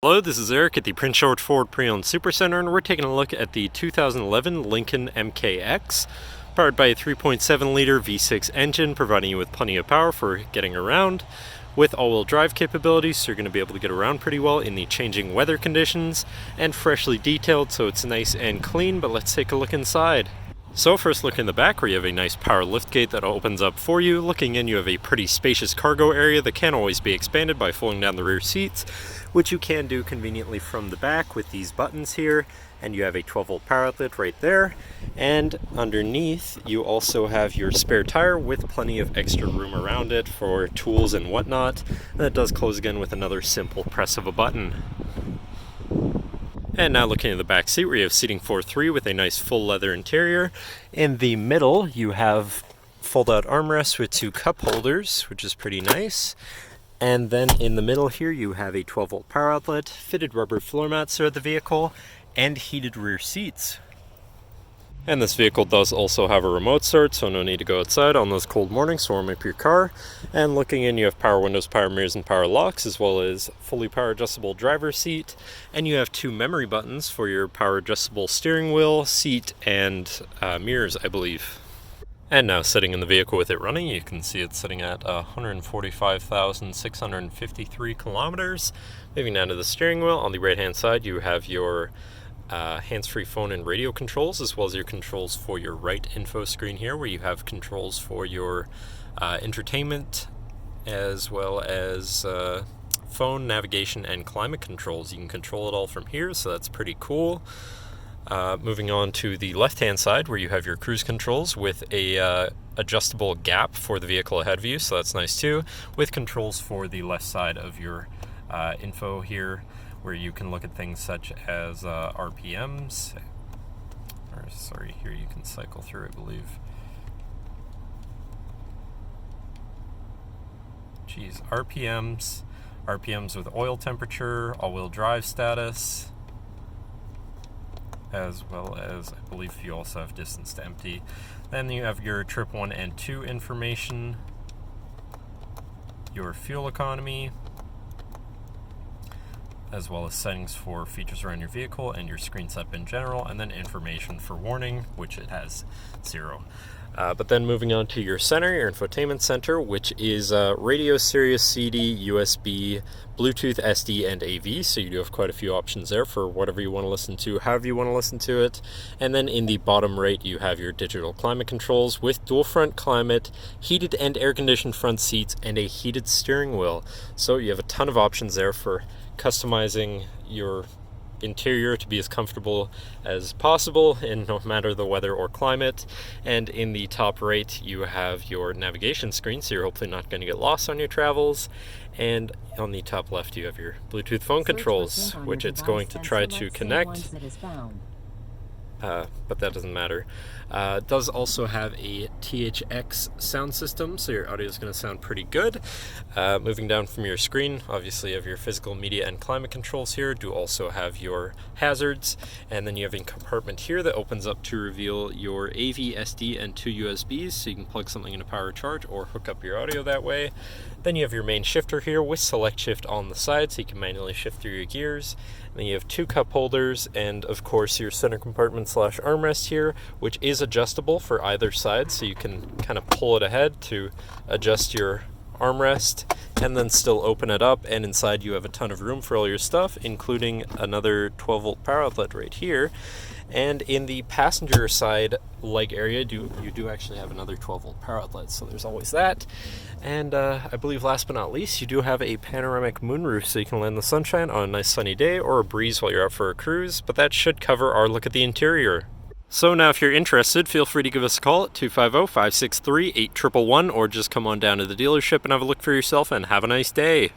Hello, this is Eric at the Prince George Ford Pre-Owned Supercentre, and we're taking a look at the 2011 Lincoln MKX, powered by a 3.7-liter V6 engine, providing you with plenty of power for getting around, with all-wheel drive capabilities, so you're going to be able to get around pretty well in the changing weather conditions, and freshly detailed, so it's nice and clean. But let's take a look inside. So first, look in the back, where you have a nice power liftgate that opens up for you. Looking in, you have a pretty spacious cargo area that can always be expanded by folding down the rear seats, which you can do conveniently from the back with these buttons here. And you have a 12-volt power outlet right there. And underneath, you also have your spare tire with plenty of extra room around it for tools and whatnot. And that does close again with another simple press of a button. And now looking at the back seat, where you have seating for 3 with a nice full leather interior. In the middle, you have fold-out armrests with 2 cup holders, which is pretty nice. And then in the middle here, you have a 12-volt power outlet, fitted rubber floor mats throughout the vehicle, and heated rear seats. And this vehicle does also have a remote start, so no need to go outside on those cold mornings to warm up your car. And looking in, you have power windows, power mirrors, and power locks, as well as fully power adjustable driver's seat. And you have 2 memory buttons for your power adjustable steering wheel, seat, and mirrors, I believe. And now sitting in the vehicle with it running, you can see it's sitting at 145,653 kilometers. Moving down to the steering wheel, on the right hand side you have your hands-free phone and radio controls, as well as your controls for your right info screen here, where you have controls for your entertainment, as well as phone, navigation, and climate controls. You can control it all from here, so that's pretty cool. Moving on to the left-hand side, where you have your cruise controls with a adjustable gap for the vehicle ahead of you, so that's nice too, with controls for the left side of your info here, where you can look at things such as RPMs. Or, sorry, here you can cycle through, I believe. RPMs with oil temperature, all-wheel drive status, as well as, I believe, you also have distance to empty. Then you have your trip 1 and 2 information, your fuel economy, as well as settings for features around your vehicle and your screen setup in general, and then information for warning, which it has 0. But then moving on to your center, your Infotainment Center, which is radio, Sirius, CD, USB, Bluetooth, SD, and AV. So you do have quite a few options there for whatever you want to listen to, however you want to listen to it. And then in the bottom right, you have your digital climate controls with dual front climate, heated and air-conditioned front seats, and a heated steering wheel. So you have a ton of options there for customizing your interior to be as comfortable as possible in no matter the weather or climate. And in the top right, you have your navigation screen, so you're hopefully not going to get lost on your travels. And on the top left, you have your Bluetooth phone controls, which it's going to try to connect. But that doesn't matter. It does also have a THX sound system, so your audio is going to sound pretty good. Moving down from your screen, obviously you have your physical, media, and climate controls here. Do also have your hazards, and then you have a compartment here that opens up to reveal your AV, SD, and 2 USBs, so you can plug something into power charge or hook up your audio that way. Then you have your main shifter here with select shift on the side, so you can manually shift through your gears. And then you have 2 cup holders, and of course your center compartment / armrest here, which is adjustable for either side, so you can kind of pull it ahead to adjust your armrest and then still open it up. And inside you have a ton of room for all your stuff, including another 12-volt power outlet right here. And in the passenger side leg area, you do actually have another 12-volt power outlet, so there's always that. And I believe last but not least, you do have a panoramic moonroof, so you can land in the sunshine on a nice sunny day or a breeze while you're out for a cruise. But that should cover our look at the interior. So now if you're interested, feel free to give us a call at 250-563-8111, or just come on down to the dealership and have a look for yourself, and have a nice day.